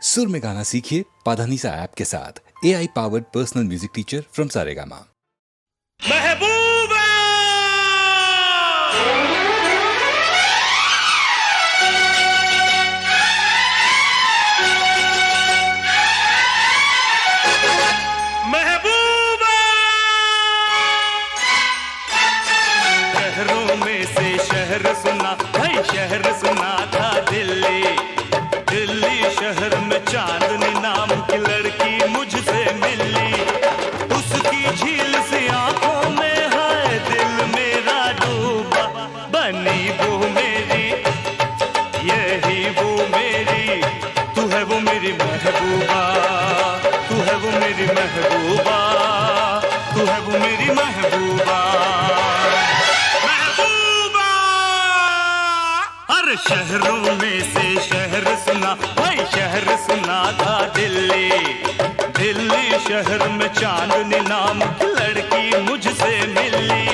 सुर में गाना सीखिए पाधानीसा ऐप के साथ। AI powered personal music teacher from Saregama. महबूबा महबूबा शहरों में से शहर सुना भाई, शहर सुना था दिल्ली। दिल्ली शहर में चांदनी नाम की लड़की मुझसे मिली। उसकी झील सी आंखों में है दिल मेरा डूबा। बनी वो मेरी, यही वो मेरी, तू है वो मेरी महबूबा, तू है वो मेरी महबूबा, तू है वो मेरी महबूबा। शहरों में से शहर सुना भाई, शहर सुना था दिल्ली। दिल्ली शहर में चांदनी नाम की लड़की मुझसे मिली।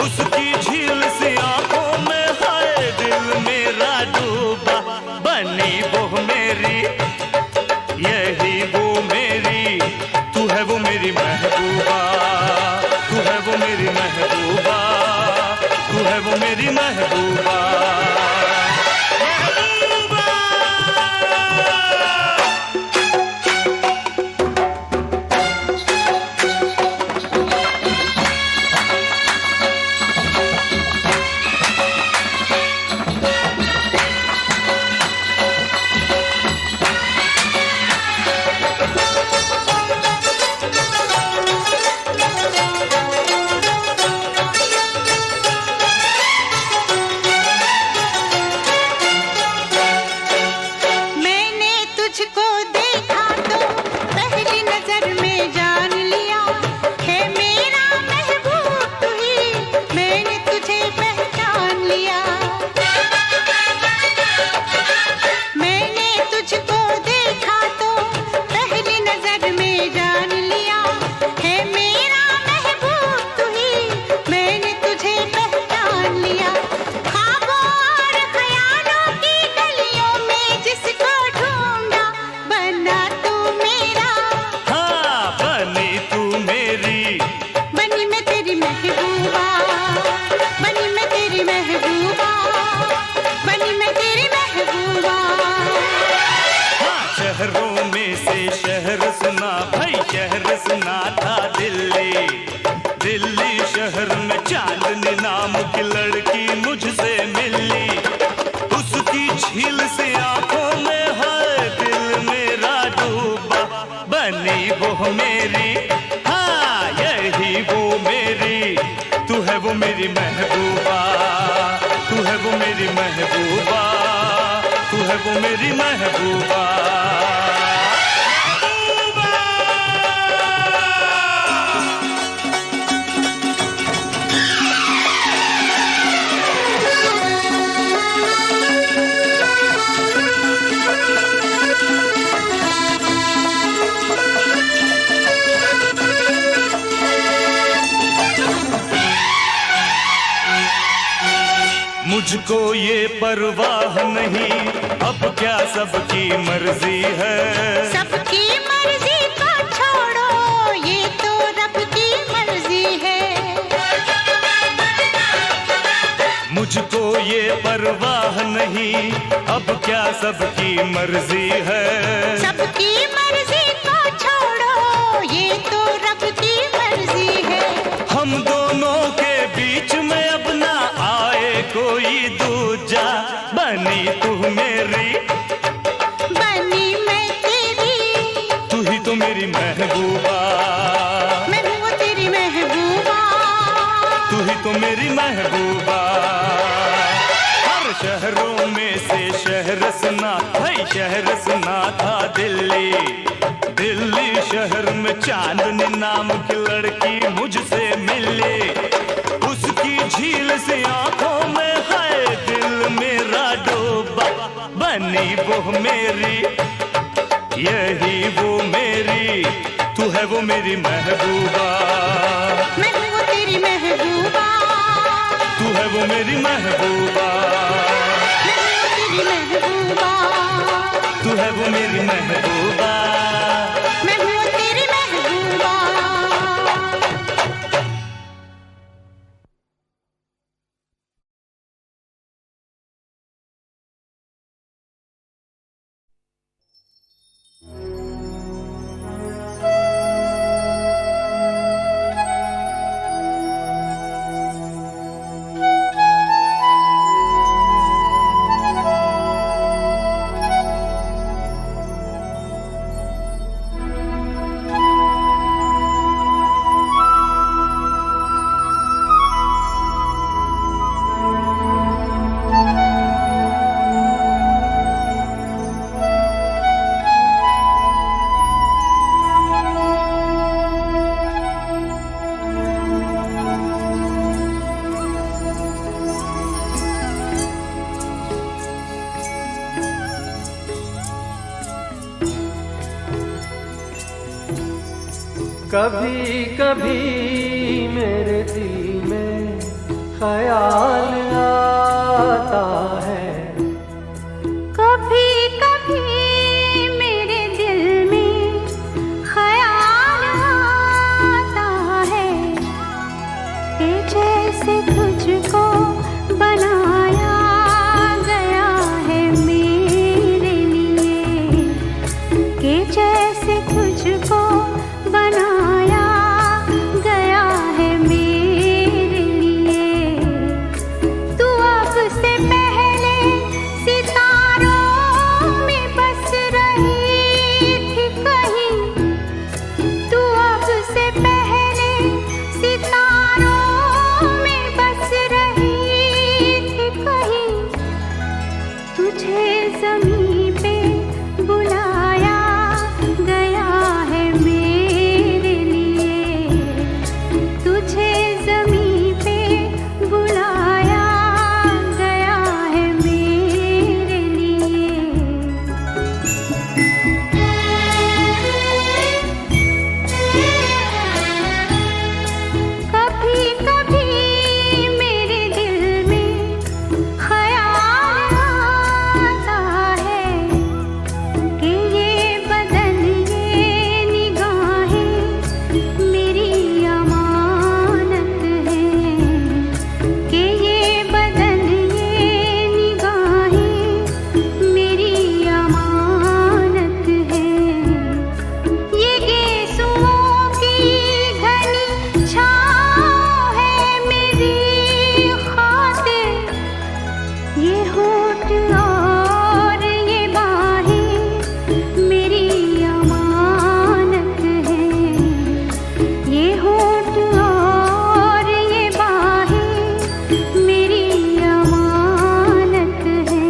उसकी झील सी आंखों में है दिल मेरा डूबा। बनी वो मेरी, यही वो मेरी, तू है वो मेरी महबूबा, तू है वो मेरी महबूबा, तू है वो मेरी महबूबा। शहरों में से शहर सुना भाई, शहर सुना था दिल्ली। दिल्ली शहर में चांदनी नाम की लड़की मुझसे मिली। उसकी झील से आंखों में है दिल मेरा डूबा। बनी वो मेरी, हाँ यही वो मेरी, तू है वो मेरी महबूबा, तू है वो मेरी महबूबा, तू है वो मेरी महबूबा। मुझको ये परवाह नहीं, अब क्या सबकी मर्जी है। सबकी मर्जी को छोड़ो, ये तो रब की मर्जी है। मुझको ये परवाह नहीं, अब क्या सबकी मर्जी है। सबकी मर्जी को छोड़ो, ये तो रब की मर्जी है। हम दोनों के बीच में अब ना आए कोई दूजा। बनी तू मेरी, बनी मैं तेरी, तू ही तो मेरी महबूबा, मैं हूँ तेरी महबूबा, तू ही तो मेरी महबूबा। हर शहरों में से शहर सुना भाई, शहर सुना था दिल्ली। दिल्ली शहर में चांदनी नाम की लड़की मुझसे मिली। उसकी झील से आंखों में है दिल मेरा डूबा। बनी वो मेरी, यही वो मेरी, तू है वो मेरी महबूबा, मैं हूँ तेरी महबूबा, तू है वो मेरी महबूबा, मैं हूँ तेरी महबूबा, तू है हूँ मेरी महबूबा, मैं हूँ तेरी महबूबा। कभी कभी मेरे दिल में ख्याल आता है, कभी कभी मेरे दिल में ख्याल आता है कि जैसे तुझको बनाया गया है मेरे लिए, कि जैसे तुझको बनाया गया है मेरे लिए। तू अब से पहले सितारों में बस रही थी कहीं, तू अब से पहले सितारों में बस रही थी कहीं। तुझे ज़मीं पे बुलाया गया है मेरे लिए, तुझे ज़मीं पे बुलाया गया है मेरे लिए। कभी कभी मेरे दिल में ख्याल आता है कि ये बदन ये निगाहें मेरी अमानत है, कि ये बदन ये निगाहें मेरी अमानत है। ये गेसुओं की घनी छाँव है मेरी खातिर, ये होठ और ये बाहें मेरी अमानत है, ये होठ और ये बाहें मेरी अमानत है।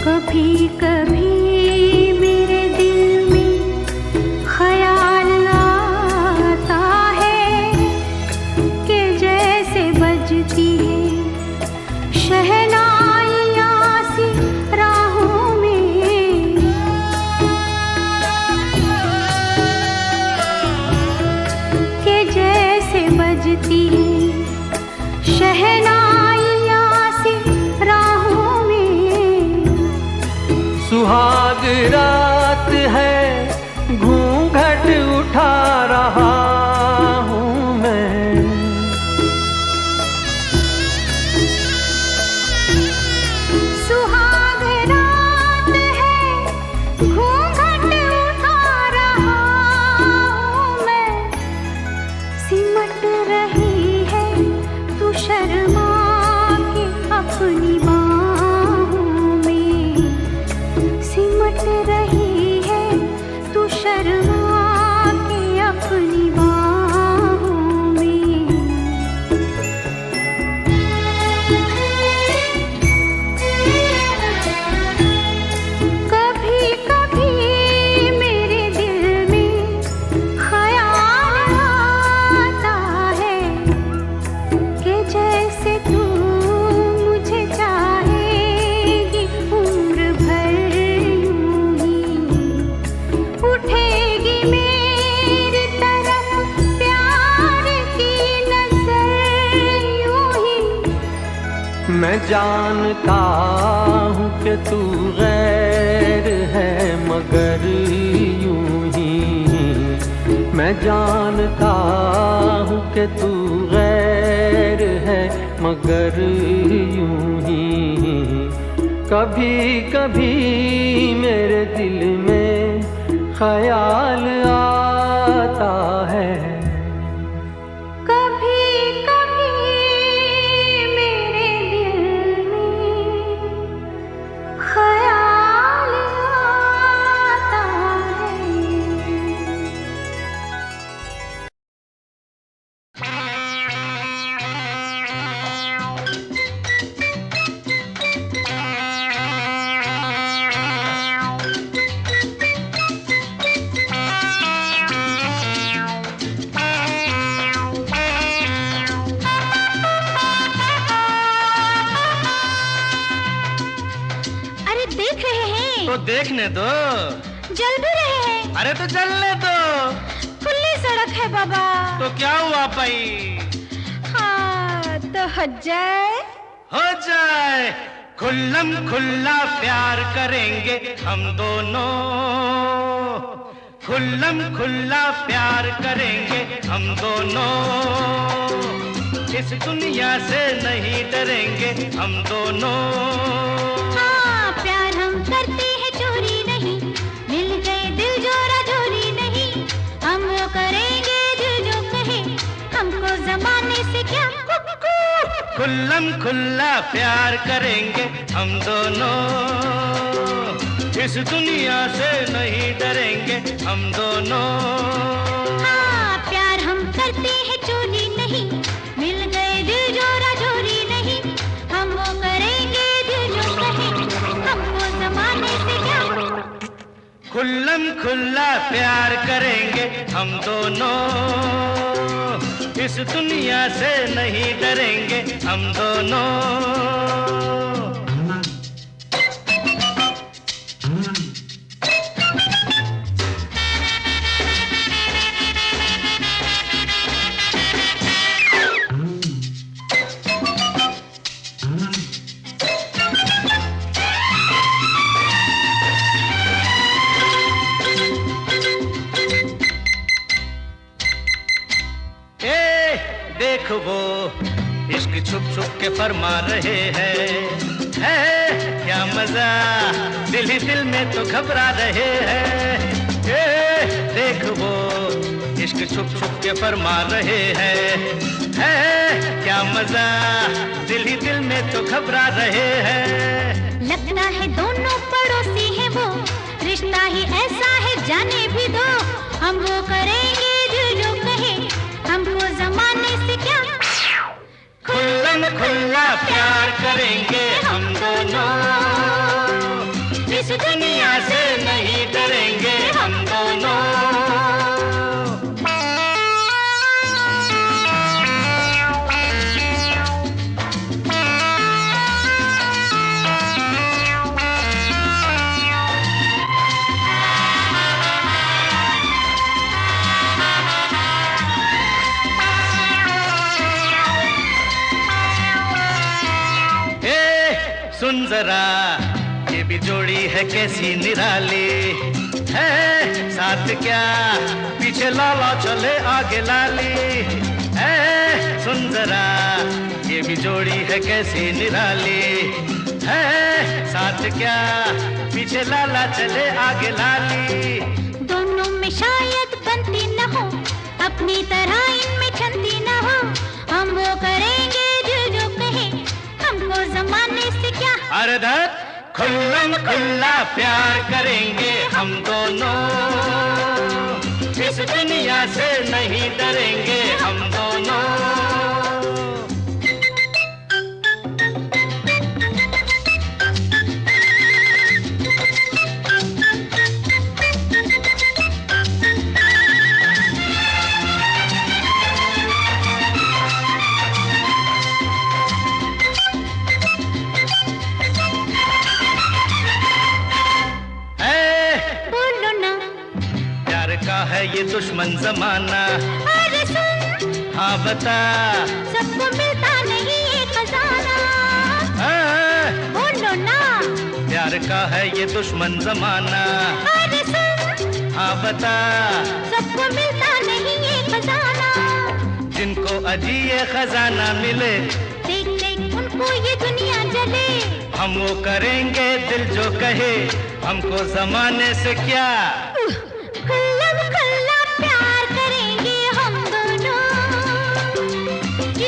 कभी कभी मेरे दिल में ख्याल आता है कि जैसे बजती है शहनाइयाँ सी राहों में, कि जैसे बजती है शहनाइयाँ सी राहों में। सुहाग रात है घूंघट उठा रहा हूँ मैं, सुहाग रात है घूंघट उठा रहा हूँ मैं। सिमट रही है तू शर्मा के अपनी बाहों में, सिमट रही जानता हूँ कि तू गैर है मगर यूं ही मैं जानता हूँ कि तू गैर है मगर यूं ही कभी कभी मेरे दिल में ख्याल आता है तो देखने दो। जल भी रहे हैं। अरे तो जलने दो। खुली सड़क है बाबा। तो क्या हुआ भाई? हाँ तो हो जाए। हो जाए। खुल्लम खुल्ला प्यार करेंगे हम दोनों। खुल्लम खुल्ला प्यार करेंगे हम दोनों। इस दुनिया से नहीं डरेंगे हम दोनों। हाँ प्यार हम करते हैं चोरी नहीं। मिल गए दिल जोरा जोरी नहीं। हम वो करेंगे दिल जो कहे। हमको जमाने से क्या। खुल्लम खुल्ला प्यार करेंगे हम दोनों। इस दुनिया से नहीं डरेंगे हम दोनों। हाँ प्यार हम करते हैं चोरी नहीं। मिल गए दिल जोरा जोरी नहीं। हम वो करेंगे दिल जो कहे। हमको जमाने से क्या। खुल्लम खुल्ला प्यार करेंगे हम दोनों। इस दुनिया से नहीं डरेंगे हम दोनों। देख वो इश्क छुप छुप के फरमा रहे हैं। है क्या मजा दिल ही दिल में तो घबरा रहे हैं। देख वो इश्क छुप छुप के फरमा रहे हैं। है क्या मजा दिल ही दिल में तो घबरा रहे हैं। लगता है दोनों पड़ोसी हैं वो। रिश्ता ही ऐसा है जाने भी दो। हम वो करेंगे दिल जो कहे। हमको जमाने से क्या। खुल्लम खुल्ला प्यार करेंगे हम दोनों। इस दुनिया से नहीं डरेंगे हम दोनों। सुन जरा ये भी जोड़ी है कैसी निराली है। साथ क्या पीछे लाला चले आगे लाली है। सुन जरा ये भी जोड़ी है कैसी निराली है। साथ क्या पीछे लाला चले आगे लाली। दोनों में शायद बनती न हो। अपनी तरह इनमें छंती न हो। हम वो करेंगे दिल जो कहे। हमको जमाने से क्या। अरे धत खुल्लम खुल्ला प्यार करेंगे हम दोनों। इस दुनिया से नहीं डरेंगे हम दोनों। है ये दुश्मन जमाना। अरे सुन हाँ बता। सबको मिलता नहीं ये खजाना। प्यार का है ये दुश्मन जमाना। अरे सुन, हाँ बता, सबको मिलता नहीं ये खजाना, जिनको अजी ये खजाना मिले, देख देख उनको ये दुनिया जले। हम वो करेंगे दिल जो कहे, हमको जमाने से क्या। खुल्लम खुल्ला प्यार करेंगे हम दोनों,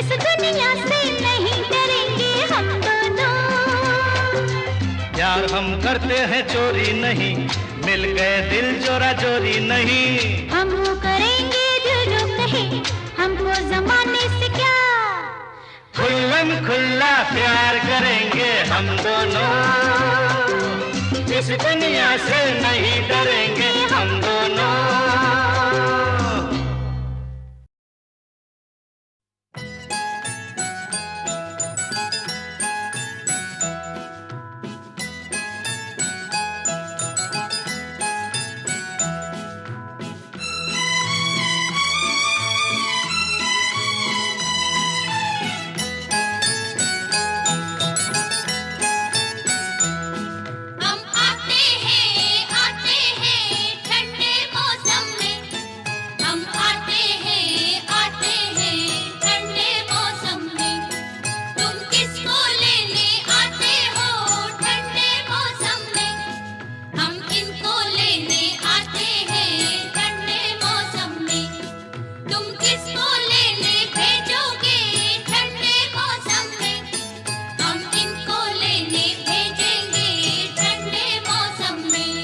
इस दुनिया से नहीं डरेंगे हम दोनों। प्यार हम करते हैं चोरी नहीं, मिल गए दिल जोरा जोरी नहीं। हम वो करेंगे दिल जो कहे, हमको जमाने से क्या। खुल्लम खुल्ला प्यार करेंगे हम दोनों, इस दुनिया से नहीं डरेंगे हम दोनों। हम आते हैं ठंडे मौसम में, हम आते हैं ठंडे मौसम में। तुम किसको लेने आते हो ठंडे मौसम में, हम इनको लेने आते हैं ठंडे मौसम में। तुम किसको लेने भेजोगे ठंडे मौसम में, हम इनको लेने भेजेंगे ठंडे मौसम में।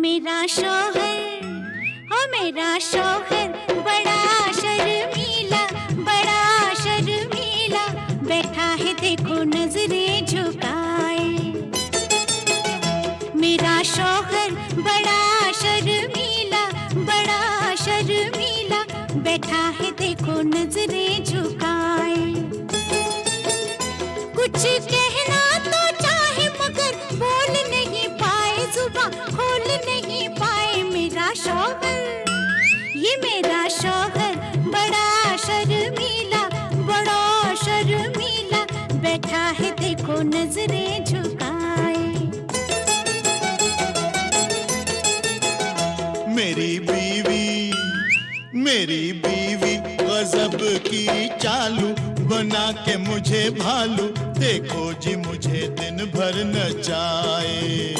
मेरा शौहर, हो मेरा शौहर, बड़ा शर्मीला, बड़ा शर्मीला, बैठा है देखो नजरें झुकाए। मेरा शौहर बड़ा शर्मीला, बड़ा शर्मीला, बैठा है देखो नजरें झुकाए। कुछ कहना तो चाहे मगर बोल नहीं पाए, जुबान खोल नहीं पाए। मेरा शौहर, ये मेरा शौहर, बड़ा शर्मीला, बड़ा शर्मीला, बैठा है देखो नजरें झुकाए। मेरी बीवी गजब की चालू, बना के मुझे भालू, देखो जी मुझे दिन भर नचाए।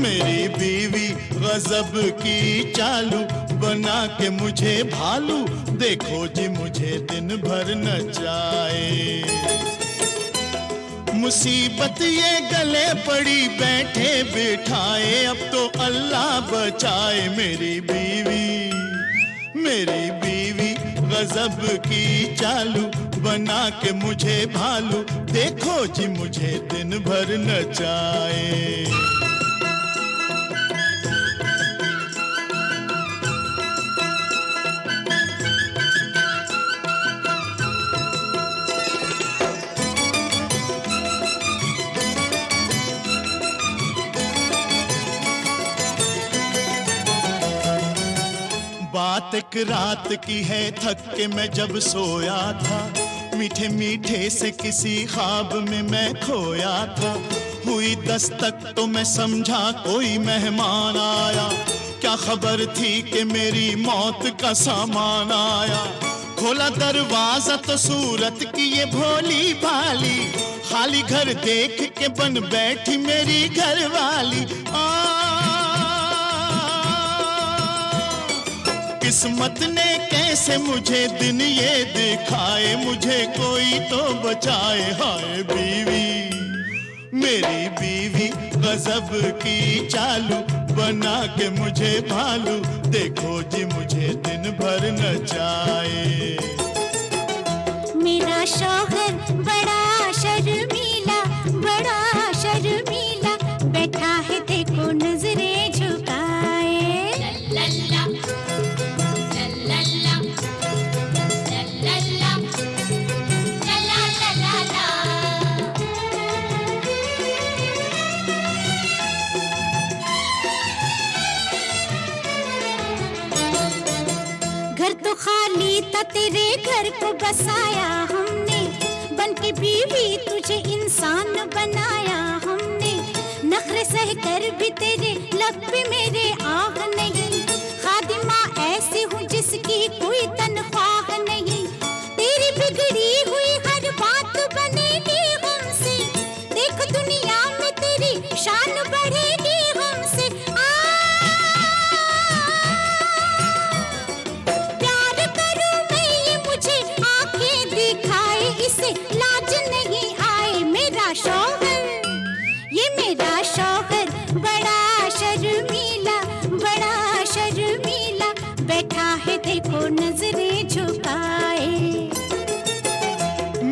मेरी बीवी गजब की चालू, बना के मुझे भालू, देखो जी मुझे दिन भर नचाए। मुसीबत ये गले पड़ी बैठे बिठाए, अब तो अल्लाह बचाए। मेरी बीवी गजब की चालू, बना के मुझे भालू, देखो जी मुझे दिन भर नचाए। बात एक रात की है, थक के मैं जब सोया था, मीठे मीठे से किसी ख्वाब में मैं खोया था। हुई दस्तक तो मैं समझा कोई मेहमान आया, क्या खबर थी कि मेरी मौत का सामान आया। खोला दरवाजा तो सूरत की ये भोली भाली, खाली घर देख के बन बैठी मेरी घरवाली। किस्मत ने कैसे मुझे दिन ये दिखाए, मुझे कोई तो बचाए। हाय बीवी, मेरी बीवी गजब की चालू, बना के मुझे भालू, देखो जी मुझे दिन भर नचाए। मेरा शौहर बड़ा शर्मीला, बड़ा शर्मीला, बैठा है देखो नजरें झुकाए। लल्ला लल्ला लल्ला लल्ला लल्ला। घर तो खाली था, तेरे घर को बसाया हमने, बन के बीवी तुझे इंसान बनाया हमने। नखरे सह कर भी तेरे लब पे मेरे आह नहीं, खादिमा ऐसी हूँ जिसकी कोई तनख्वाह नहीं। तेरी बिगड़ी हुई हर बात बनेगी हमसे, देख दुनिया में तेरी शान बढ़ेगी हमसे। प्यार करूं मैं ये मुझे आंखें दिखाए, इसे लाज नहीं आए। मेरा शौहर, ये मेरा शौहर बड़ा शर्मीला, बड़ा शर्मीला, बैठा है देखो नजरें झुकाए।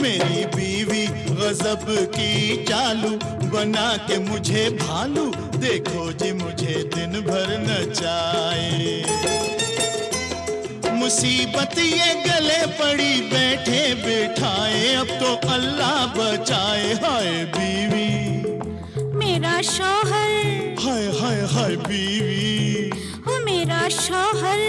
मेरी बीवी गजब की चालू, बना के मुझे भालू, देखो जी मुझे दिन भर नचाए। मुसीबत ये गले पड़ी बैठे बिठाए, अब तो अल्लाह बचाए। हाय बीवी, मेरा शौहर, हाय हाय हाय बीवी, ओ मेरा शौहर।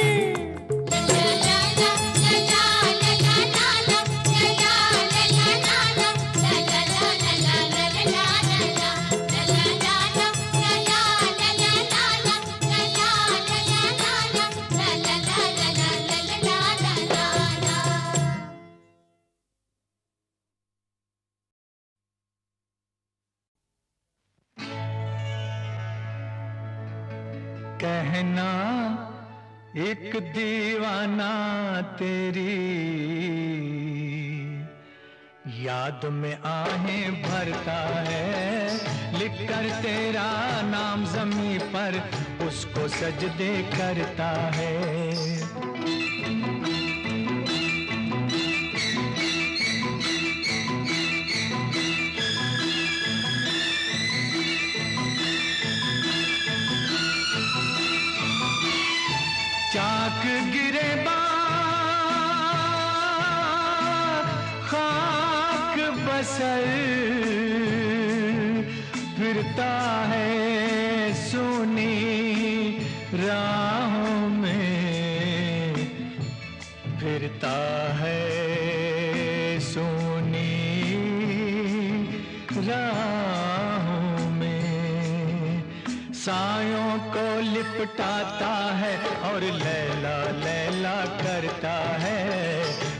कहना एक दीवाना तेरी याद में आहें भरता है, लिख कर तेरा नाम ज़मीं पर उसको सजदे करता है। चाक गिरे खाक बसर फिरता है सोनी राहों में, फिरता है सोनी राहों में। सायों को लिपटाता है और लैला लैला करता है,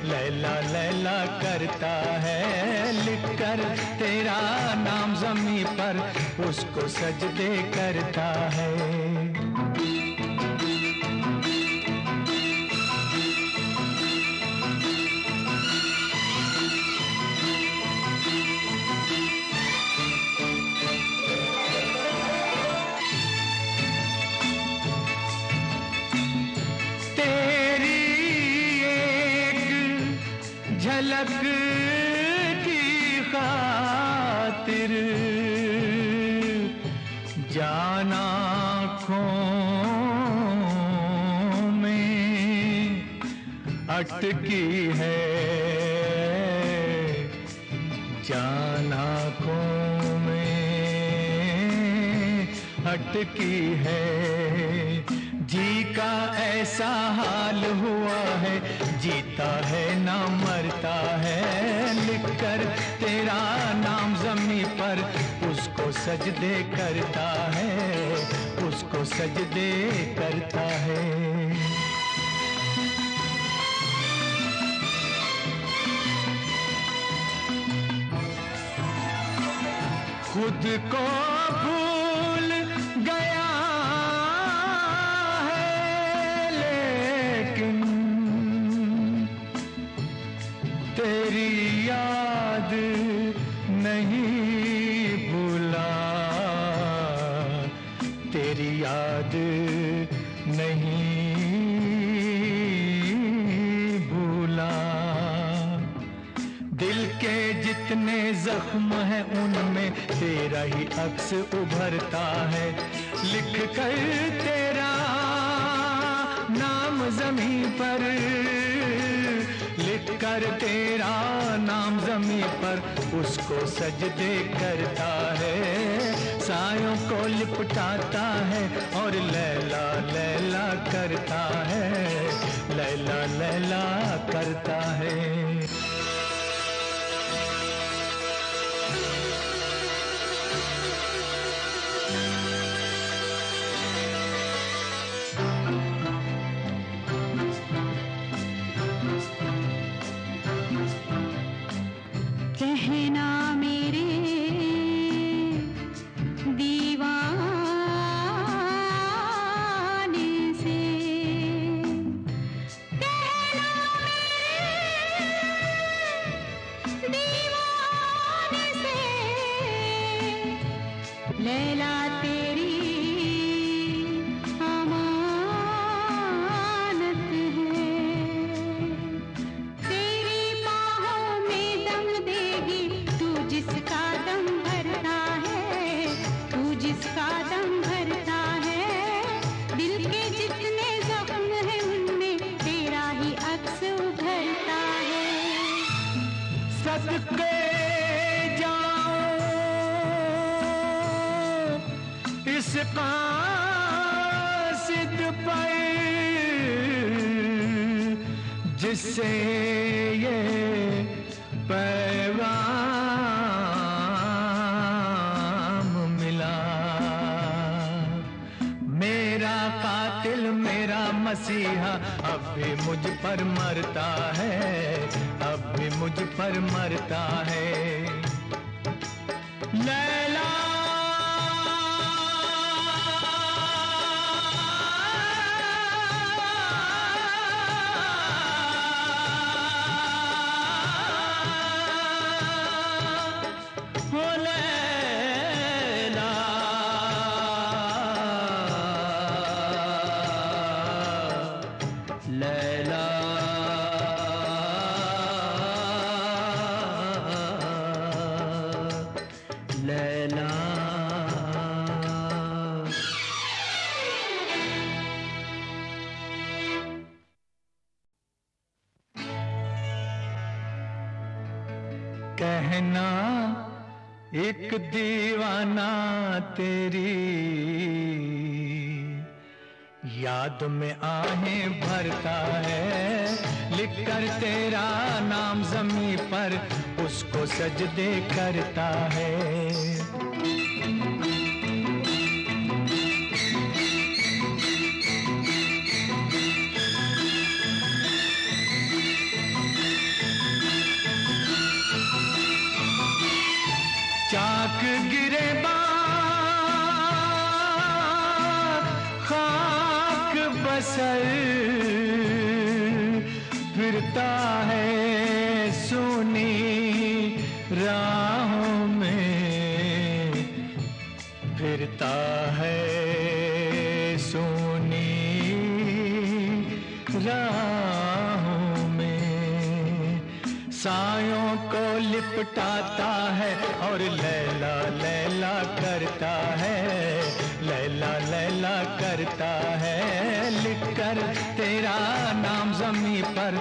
लैला लैला करता है। लिख कर तेरा नाम ज़मीं पर उसको सजदे करता है। झलक की खातिर जान आँखों में अटकी है, जान आँखों में अटकी है। जी का ऐसा हाल हुआ है, जीता है ना मरता है। लिख कर तेरा नाम ज़मीं पर उसको सजदे करता है, उसको सजदे करता है। खुद को भूल गया है लेकिन तेरी याद नहीं भूला, तेरी याद नहीं भूला। दिल के जितने जख्म हैं उनमें तेरा ही अक्स उभरता है। लिख कर तेरा नाम ज़मीं पर, लिख कर तेरा नाम ज़मीं पर उसको सजदे करता है। सायों को लिपटाता है और लैला लैला करता है, लैला लैला करता है। कहना मेरे दीवाने से, कहना मेरे दीवाने से, लैला तेरी अमानत है। तेरी बाहों में दम देगी तू जिसका दम भरता है, तू जिसका दम भरता है। दिल के जितने जख्म है उनमें तेरा ही अक्स उभरता है। सदके जाऊं इस कासिद पर जिससे ये पैगाम मिला। मेरा कातिल मेरा मसीहा अब भी मुझ पर मरता है, अब भी मुझ पर मरता है। लैला हो लैला, लैला लैला। कहना एक दीवाना तेरी याद में आहें भरता है, लिखकर तेरा नाम ज़मीं पर उसको सजदे करता है। चाक गिरे खाक बसर फिरता है सोनी राहों में, फिरता है सोनी राहों में। सायों को लिपटाता है और लैला लैला करता है, लैला लैला करता है। लिखकर तेरा नाम ज़मीं पर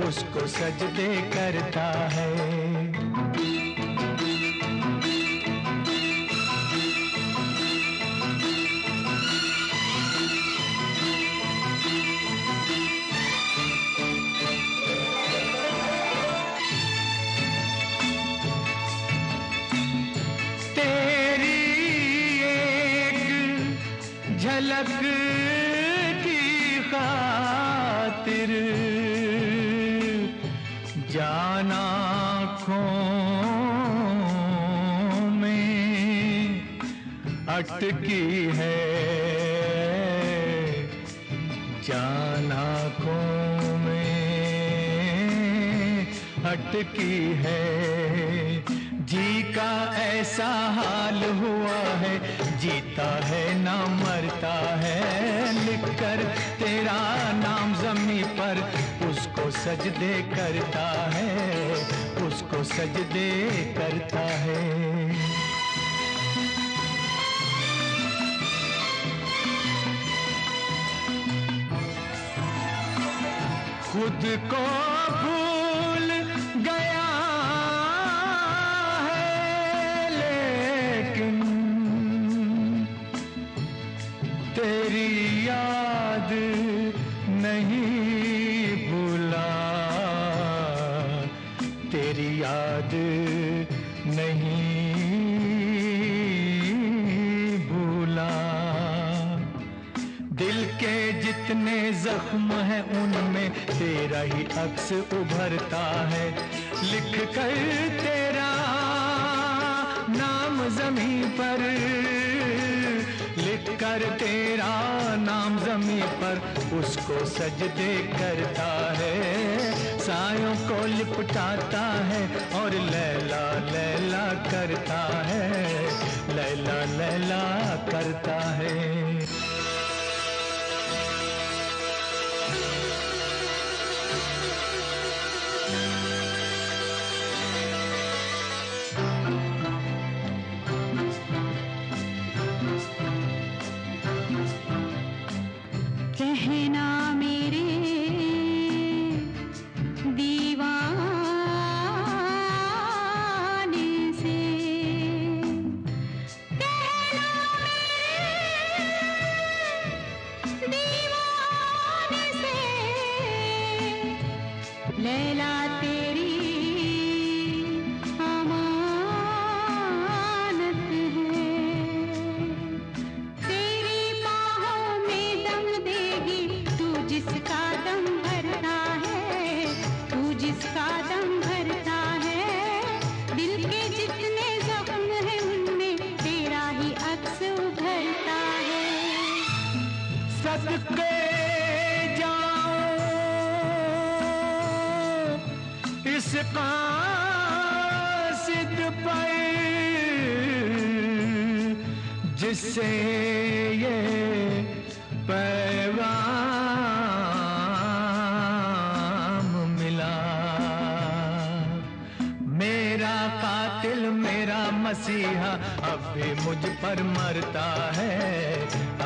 उसको सजदे करता है। झलक की खातिर जान आँखों में अटकी है, जान आँखों में अटकी है। जी का ऐसा हाल हुआ है, जीता है ना मरता है। लिखकर तेरा नाम ज़मीं पर उसको सजदे करता है, उसको सजदे करता है। खुद को भूल गया है लेकिन याद नहीं भूला। दिल के जितने जख्म हैं उनमें तेरा ही अक्स उभरता है। लिख कर तेरा नाम ज़मीं पर, लिख कर तेरा नाम ज़मीं पर उसको सजदे करता है। सायों को लिपटाता है और लैला लैला करता है, लैला लैला करता है। कहना मेरे दीवाने से, कहना मेरे दीवाने से, लैला तेरी अमानत है। तेरी बाहों में दम देगी तू जिसका दम भरता है, तू जिसका दम भरता है। दिल के जितने जख्म हैं उनमें तेरा ही अक्स उभरता है। सदके जाऊं इस कासिद पर जिससे ये पैगाम मिला। मेरा कातिल मेरा मसीहा अब भी मुझ पर मरता है,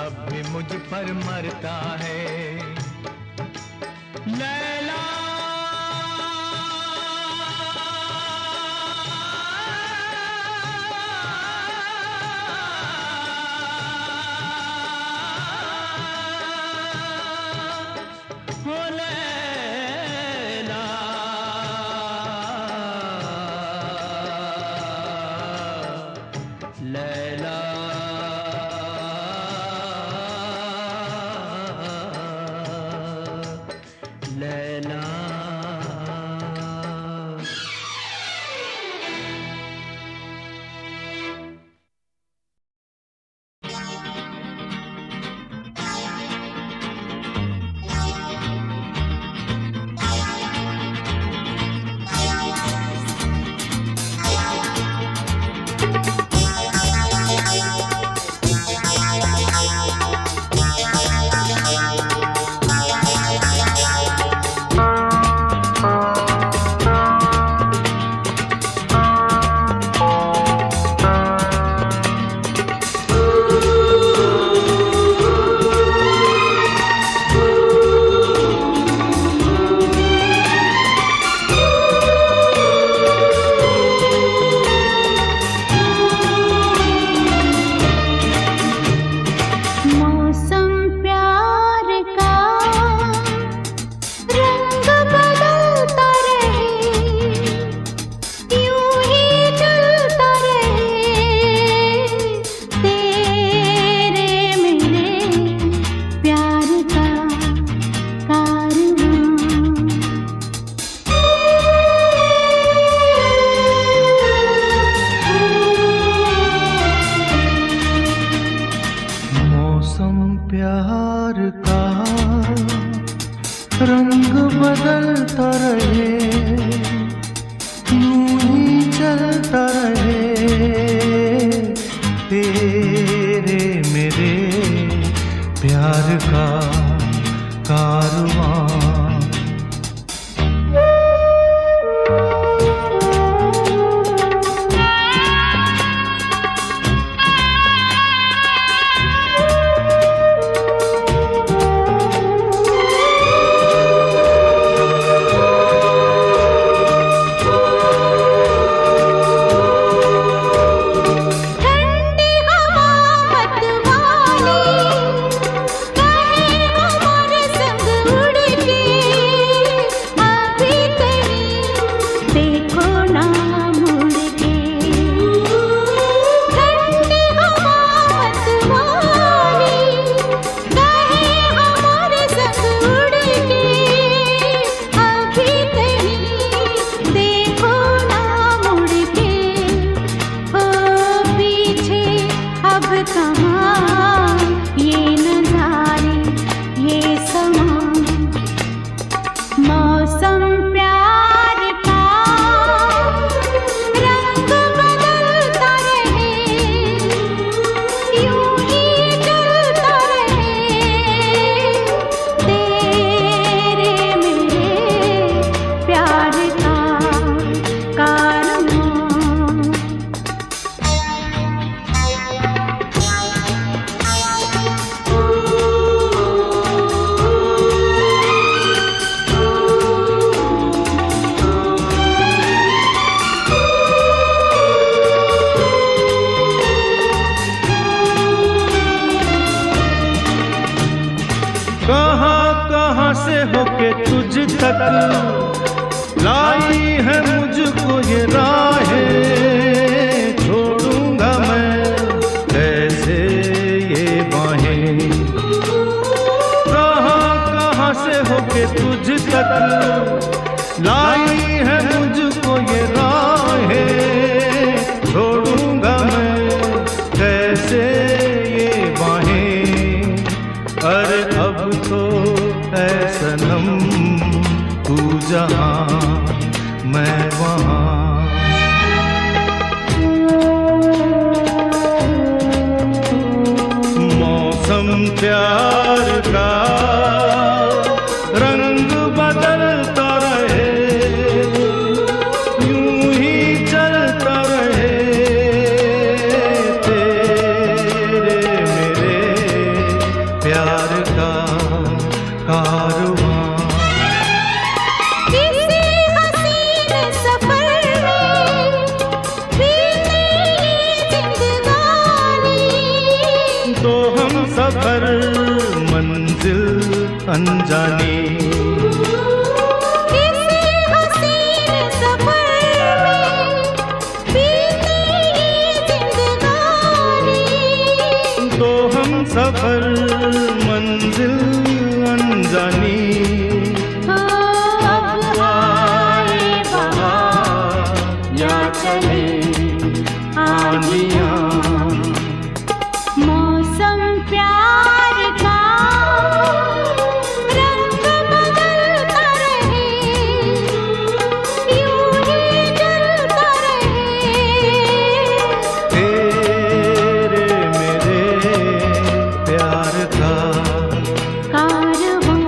अब भी मुझ पर मरता है। लैला हो लैला, लैला लैला। प्यार का रंग बदलता रहे, यूं ही चलता रहे तेरे मेरे प्यार का कारवां। लाई है मुझको ये राहें, छोड़ूंगा मैं कैसे ये बाहें। कहाँ से होके तुझ तक लाई है मुझको ये राहें, छोड़ूंगा मैं कैसे ये बाहें। अरे अब तो है सनम तू जहाँ मैं वहाँ। मौसम प्यार का रंग बदलता रहे, यूं ही चलता रहे तेरे मेरे प्यार का कारवां। किसी हसीन सफर में बीते ये जिंदगानी, तो हम सफर मंजिल अनजानी। किसी हसीन सफर में बीते ये जिंदगानी, तो हम सफर मंजिल अनजानी। अब आए बहार या चले आंधियाँ, मौसम प्यार का रंग बदलता रहे, यूं ही जलता रहे तेरे मेरे प्यार का कारवां,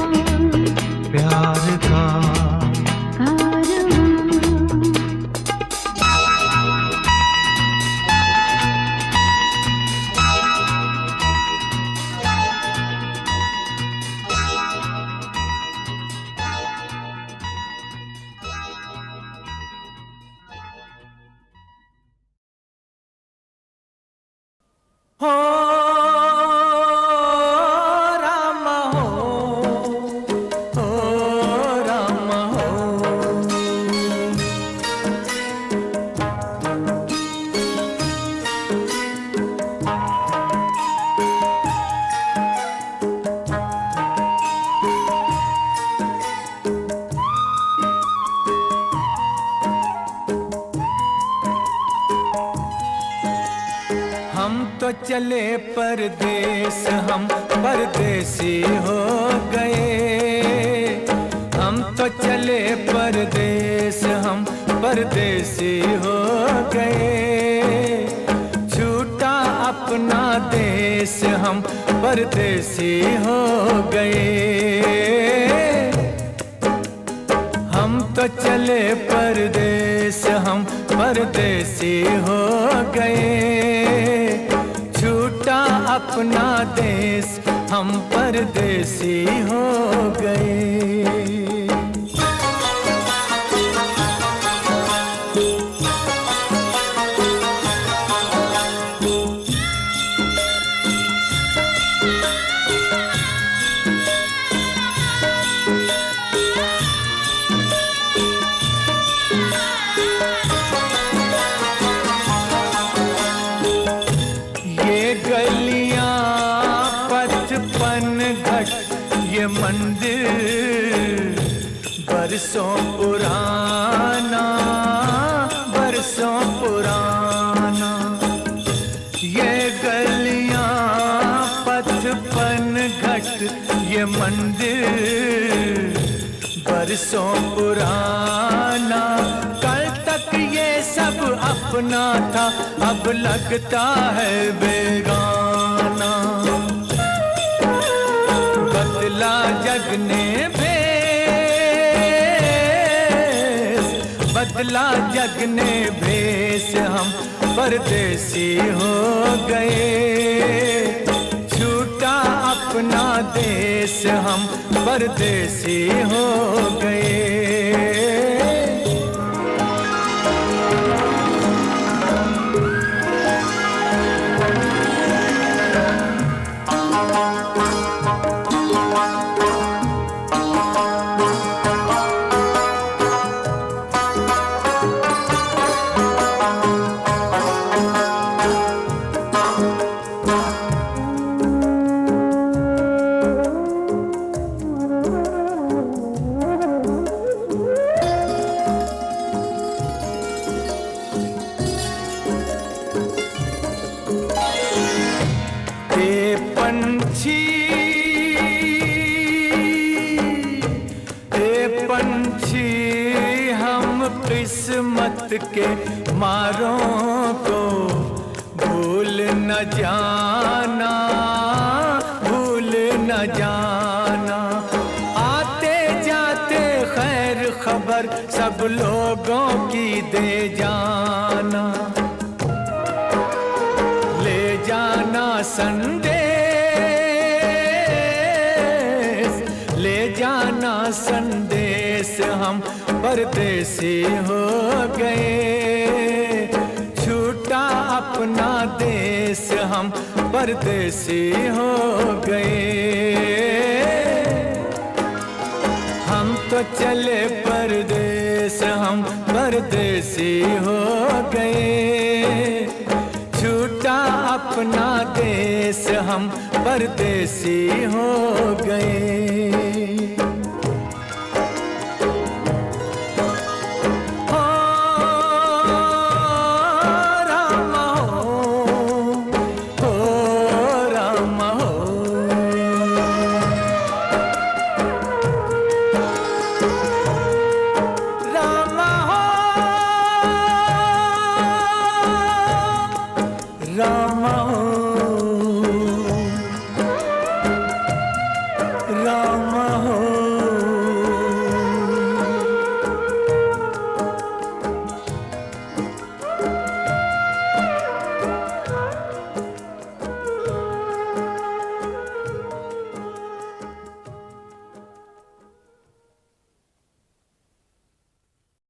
प्यार का। कारवां। हो राम हो राम हो। हम तो चले परदेस, हम परदेसी हो गए। हम तो चले परदेस, हम परदेसी हो गए। छूटा अपना देश, हम परदेसी हो गए। हम तो चले परदेस, हम परदेसी हो गए। छूटा अपना देश, हम परदेसी हो गए। ये गलियां पचपन घट, ये मंदिर बरसों पुराना, बरसों पुराना। ये गलियां पचपन घट, ये मंदिर बरसों पुराना। कल तक ये सब अपना था, अब लगता है बेगाना। बदला जग ने भेस, बदला जग ने भेस, हम परदेसी हो गए। छूटा अपना देश, हम परदेसी हो गए। किस्मत के मारों को भूल न जाना, भूल न जाना। आते जाते खैर खबर सब लोगों की दे जाना, ले जाना संदेश, ले जाना संदेश। हम परदेसी हो गए, छूटा अपना देश, हम परदेसी हो गए। हम तो चले परदेस, हम परदेसी हो गए, छूटा अपना देश, हम परदेसी हो गए।